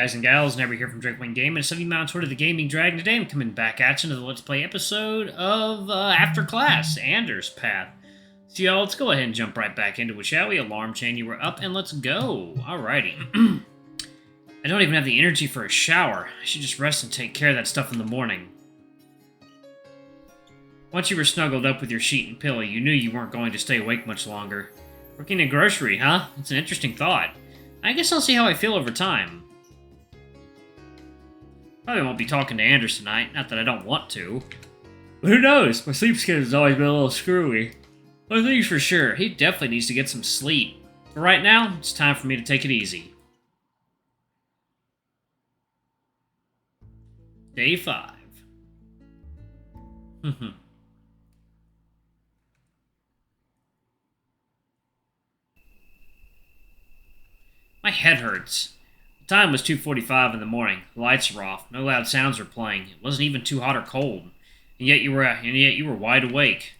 guys and gals, Never here from Drakewing Game, and Sunny Mount toward the Gaming Dragon. Today I'm coming back at you to the Let's Play episode of After Class, Anders Path. So y'all, let's go ahead and jump right back into it, shall we? Alarm chain, you were up, and let's go. Alrighty. I don't even have the energy for a shower. I should just rest and take care of that stuff in the morning. Once you were snuggled up with your sheet and pillow, you knew you weren't going to stay awake much longer. Working in a grocery, huh? It's an interesting thought. I guess I'll see how I feel over time. Probably won't be talking to Anders tonight, not that I don't want to. But who knows? My sleep schedule's always been a little screwy. One thing's for sure, he definitely needs to get some sleep. But right now, it's time for me to take it easy. Day 5. My head hurts. The time was 2:45 in the morning. The lights were off. No loud sounds were playing. It wasn't even too hot or cold. And yet you were wide awake.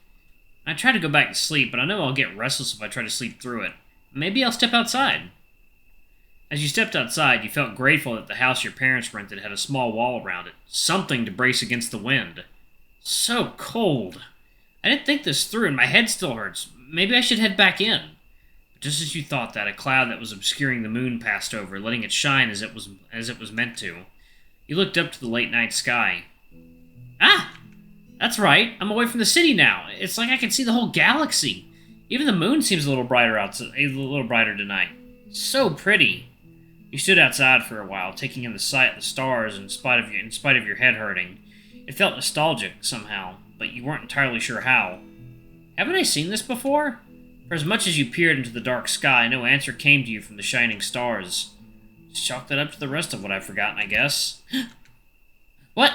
I tried to go back to sleep, but I know I'll get restless if I try to sleep through it. Maybe I'll step outside. As you stepped outside, you felt grateful that the house your parents rented had a small wall around it. Something to brace against the wind. So cold. I didn't think this through, and my head still hurts. Maybe I should head back in. Just as you thought that, a cloud that was obscuring the moon passed over, letting it shine as it was meant to. You looked up to the late night sky. Ah! That's right. I'm away from the city now. It's like I can see the whole galaxy. Even the moon seems a little brighter tonight. So pretty. You stood outside for a while, taking in the sight of the stars in spite of your head hurting. It felt nostalgic somehow, but you weren't entirely sure how. Haven't I seen this before? For as much as you peered into the dark sky, no answer came to you from the shining stars. Just chalk that up to the rest of what I've forgotten, I guess. What?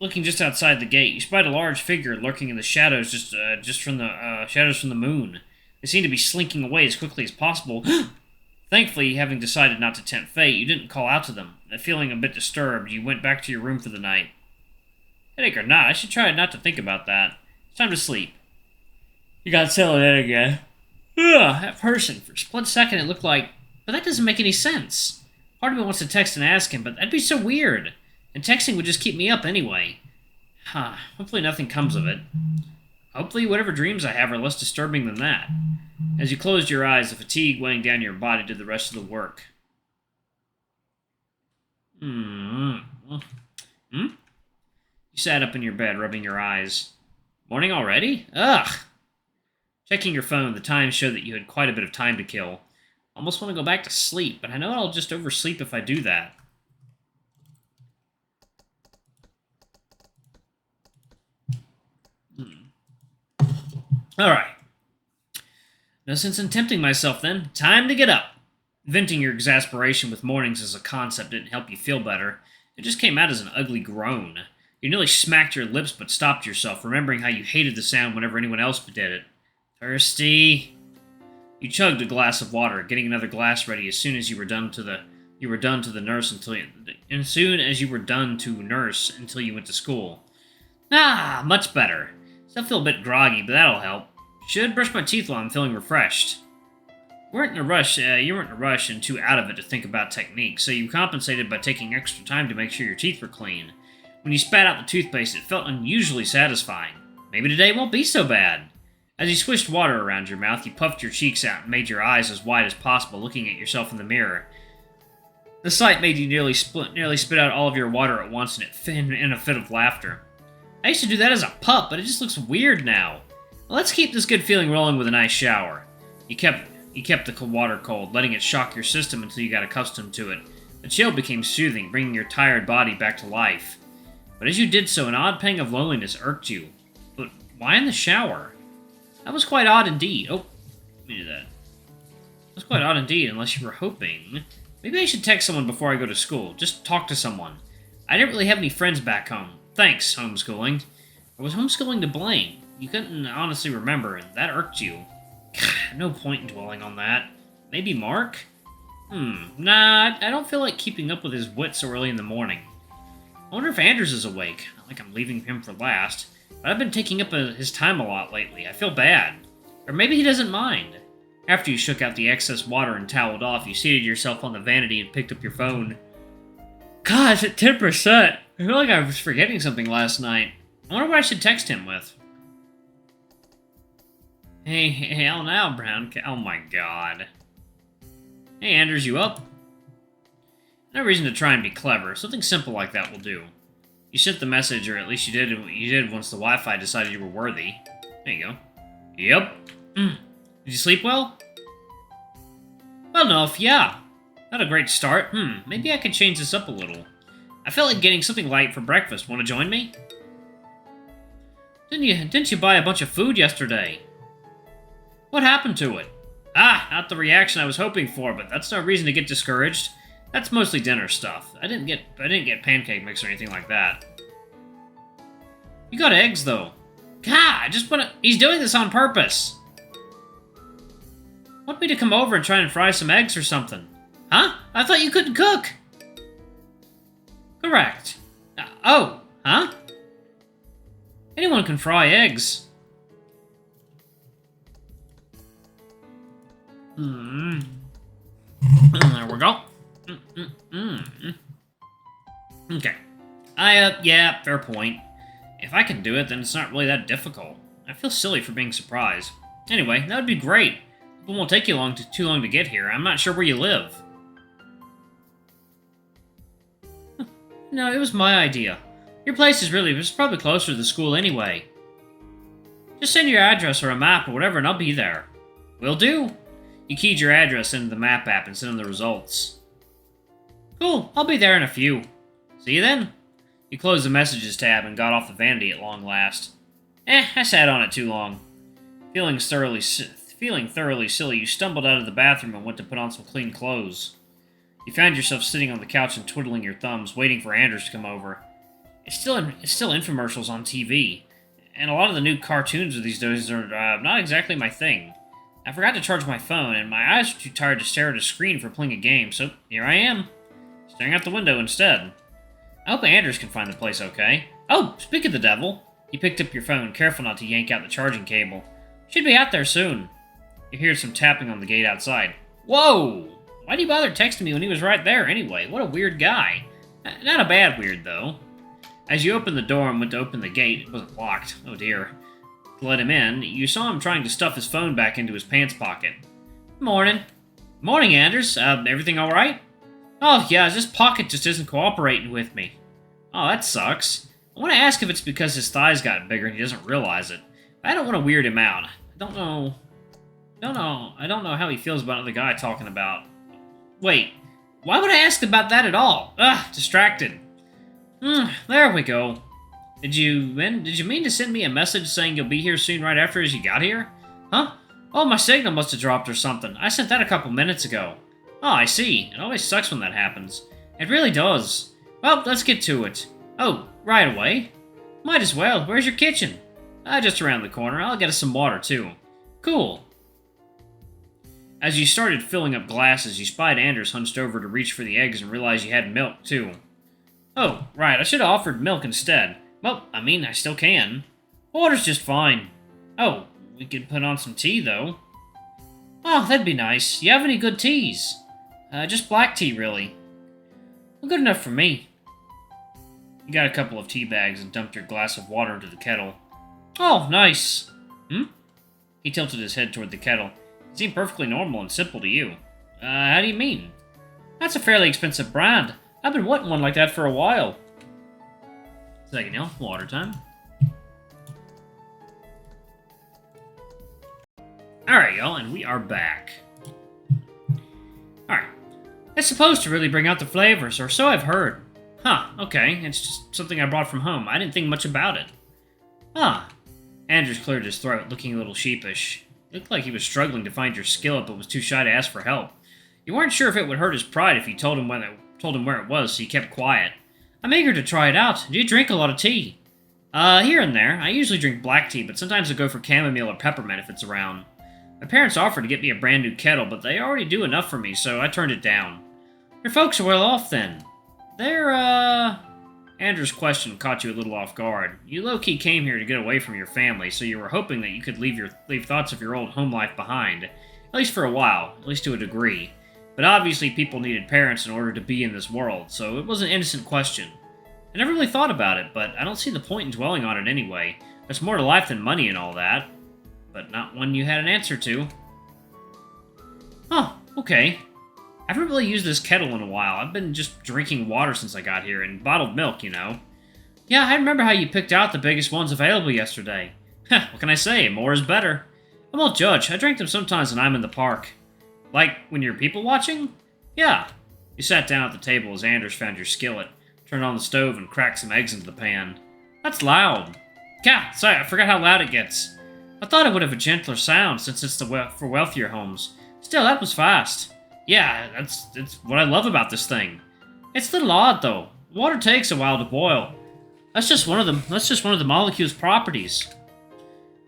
Looking just outside the gate, you spied a large figure lurking in the shadows just from the moon. They seemed to be slinking away as quickly as possible. Thankfully, having decided not to tempt fate, you didn't call out to them. Feeling a bit disturbed, you went back to your room for the night. Headache or not, I should try not to think about that. It's time to sleep. You got settled in again. Ugh, that person. For a split second, it looked like... But that doesn't make any sense. Part of me wants to text and ask him, but that'd be so weird. And texting would just keep me up anyway. Hopefully nothing comes of it. Hopefully whatever dreams I have are less disturbing than that. As you closed your eyes, the fatigue weighing down your body did the rest of the work. You sat up in your bed, rubbing your eyes. Morning already? Ugh! Checking your phone, the time showed that you had quite a bit of time to kill. Almost want to go back to sleep, but I know I'll just oversleep if I do that. Alright. No sense in tempting myself then. Time to get up. Venting your exasperation with mornings as a concept didn't help you feel better. It just came out as an ugly groan. You nearly smacked your lips but stopped yourself, remembering how you hated the sound whenever anyone else did it. Thirsty? You chugged a glass of water, getting another glass ready as soon as you were done to nurse until you went to school. Ah, much better. Still feel a bit groggy, but that'll help. Should brush my teeth while I'm feeling refreshed. You weren't in a rush and too out of it to think about technique, so you compensated by taking extra time to make sure your teeth were clean. When you spat out the toothpaste, it felt unusually satisfying. Maybe today won't be so bad. As you swished water around your mouth, you puffed your cheeks out and made your eyes as wide as possible, looking at yourself in the mirror. The sight made you nearly spit out all of your water at once in a fit of laughter. I used to do that as a pup, but it just looks weird now. Well, let's keep this good feeling rolling with a nice shower. You kept the water cold, letting it shock your system until you got accustomed to it. The chill became soothing, bringing your tired body back to life. But as you did so, an odd pang of loneliness irked you. But why in the shower? That was quite odd indeed. Oh, let me do that. That was quite odd indeed, unless you were hoping... Maybe I should text someone before I go to school. Just talk to someone. I didn't really have any friends back home. Thanks, homeschooling. Or was homeschooling to blame? You couldn't honestly remember, and that irked you. No point in dwelling on that. Maybe Mark? Nah, I don't feel like keeping up with his wit so early in the morning. I wonder if Anders is awake. Not like I'm leaving him for last. But I've been taking up his time a lot lately. I feel bad. Or maybe he doesn't mind. After you shook out the excess water and toweled off, you seated yourself on the vanity and picked up your phone. God, it's at 10%. I feel like I was forgetting something last night. I wonder what I should text him with. Hey, hell now, Brown. Oh my god. Hey, Anders, you up? No reason to try and be clever. Something simple like that will do. You sent the message, or at least you did once the Wi-Fi decided you were worthy. There you go. Yep. Did you sleep well? Well enough, yeah. Not a great start. Maybe I could change this up a little. I felt like getting something light for breakfast. Want to join me? Didn't you buy a bunch of food yesterday? What happened to it? Not the reaction I was hoping for, but that's no reason to get discouraged. That's mostly dinner stuff. I didn't get pancake mix or anything like that. You got eggs though. God, he's doing this on purpose. Want me to come over and try and fry some eggs or something? Huh? I thought you couldn't cook. Correct. Huh? Anyone can fry eggs. There we go. Okay. Yeah, fair point. If I can do it, then it's not really that difficult. I feel silly for being surprised. Anyway, that would be great. It won't take you too long to get here. I'm not sure where you live. No, it was my idea. Your place is probably closer to the school anyway. Just send your address or a map or whatever and I'll be there. Will do. You keyed your address into the map app and sent him the results. Cool, I'll be there in a few. See you then. You closed the messages tab and got off the vanity at long last. I sat on it too long. Feeling thoroughly silly, you stumbled out of the bathroom and went to put on some clean clothes. You found yourself sitting on the couch and twiddling your thumbs, waiting for Anders to come over. It's still infomercials on TV, and a lot of the new cartoons of these days are not exactly my thing. I forgot to charge my phone, and my eyes were too tired to stare at a screen for playing a game, so here I am, staring out the window instead. I hope Anders can find the place okay. Oh, speak of the devil. You picked up your phone, careful not to yank out the charging cable. Should be out there soon. You hear some tapping on the gate outside. Whoa! Why'd he bother texting me when he was right there anyway? What a weird guy. Not a bad weird, though. As you opened the door and went to open the gate, it wasn't locked. Oh dear. To let him in, you saw him trying to stuff his phone back into his pants pocket. Morning. Morning, Anders. Everything alright? Oh, yeah, this pocket just isn't cooperating with me. Oh, that sucks. I want to ask if it's because his thighs got bigger and he doesn't realize it. But I don't want to weird him out. I don't know how he feels about another guy talking about... Wait, why would I ask about that at all? Distracted. There we go. Did you mean to send me a message saying you'll be here soon right after as you got here? Huh? Oh, my signal must have dropped or something. I sent that a couple minutes ago. Oh, I see. It always sucks when that happens. It really does. Well, let's get to it. Oh, right away? Might as well. Where's your kitchen? Just around the corner. I'll get us some water, too. Cool. As you started filling up glasses, you spied Anders hunched over to reach for the eggs and realized you had milk, too. Oh, right, I should have offered milk instead. Well, I mean, I still can. Water's just fine. Oh, we could put on some tea, though. Oh, that'd be nice. You have any good teas? Just black tea, really. Well, good enough for me. You got a couple of tea bags and dumped your glass of water into the kettle. Oh, nice. He tilted his head toward the kettle. It seemed perfectly normal and simple to you. How do you mean? That's a fairly expensive brand. I've been wanting one like that for a while. Second, water time. Alright, y'all, and we are back. Alright. It's supposed to really bring out the flavors, or so I've heard. Huh, okay, it's just something I brought from home. I didn't think much about it. Andrews cleared his throat, looking a little sheepish. It looked like he was struggling to find your skillet, but was too shy to ask for help. You weren't sure if it would hurt his pride if you told him where it was, so he kept quiet. I'm eager to try it out. Do you drink a lot of tea? Here and there. I usually drink black tea, but sometimes I go for chamomile or peppermint if it's around. My parents offered to get me a brand new kettle, but they already do enough for me, so I turned it down. Your folks are well off, then. They're, Andrew's question caught you a little off guard. You low-key came here to get away from your family, so you were hoping that you could leave thoughts of your old home life behind. At least for a while, at least to a degree. But obviously people needed parents in order to be in this world, so it was an innocent question. I never really thought about it, but I don't see the point in dwelling on it anyway. There's more to life than money and all that. But not one you had an answer to. Oh, okay. I haven't really used this kettle in a while. I've been just drinking water since I got here, and bottled milk, you know. Yeah, I remember how you picked out the biggest ones available yesterday. What can I say? More is better. I won't judge. I drink them sometimes when I'm in the park. Like, when you're people watching? Yeah. You sat down at the table as Anders found your skillet, turned on the stove, and cracked some eggs into the pan. That's loud. God, sorry, I forgot how loud it gets. I thought it would have a gentler sound since it's for wealthier homes. Still, that was fast. Yeah, that's what I love about this thing. It's a little odd, though. Water takes a while to boil. That's just one of the molecule's properties.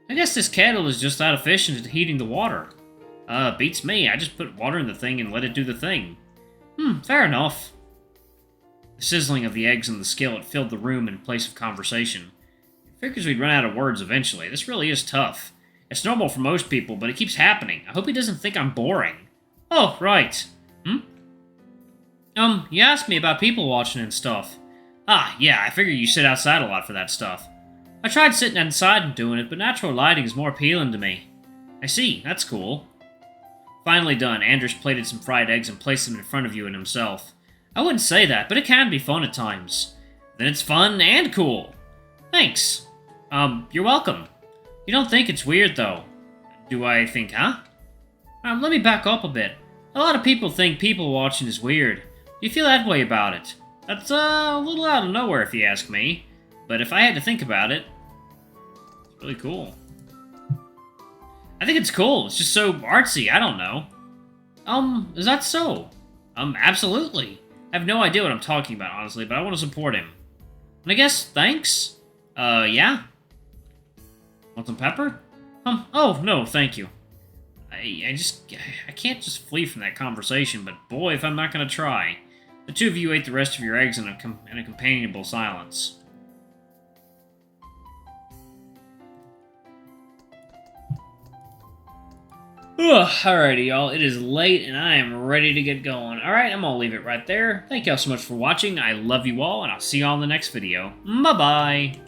I guess this kettle is just that efficient at heating the water. Beats me. I just put water in the thing and let it do the thing. Fair enough. The sizzling of the eggs in the skillet filled the room in place of conversation. It figures we'd run out of words eventually. This really is tough. It's normal for most people, but it keeps happening. I hope he doesn't think I'm boring. Oh, right. You asked me about people watching and stuff. Ah, yeah, I figure you sit outside a lot for that stuff. I tried sitting inside and doing it, but natural lighting is more appealing to me. I see, that's cool. Finally done, Anders plated some fried eggs and placed them in front of you and himself. I wouldn't say that, but it can be fun at times. Then it's fun and cool. Thanks. You're welcome. You don't think it's weird, though. Do I think, huh? Let me back up a bit. A lot of people think people watching is weird. Do you feel that way about it? That's a little out of nowhere if you ask me. But if I had to think about it, it's really cool. I think it's cool. It's just so artsy. I don't know. Is that so? Absolutely. I have no idea what I'm talking about, honestly, but I want to support him. And I guess thanks? Yeah? Want some pepper? Oh, no, thank you. I can't just flee from that conversation, but boy, if I'm not going to try. The two of you ate the rest of your eggs in a companionable silence. Alrighty, y'all. It is late, and I am ready to get going. Alright, I'm gonna leave it right there. Thank y'all so much for watching. I love you all, and I'll see y'all in the next video. Bye-bye!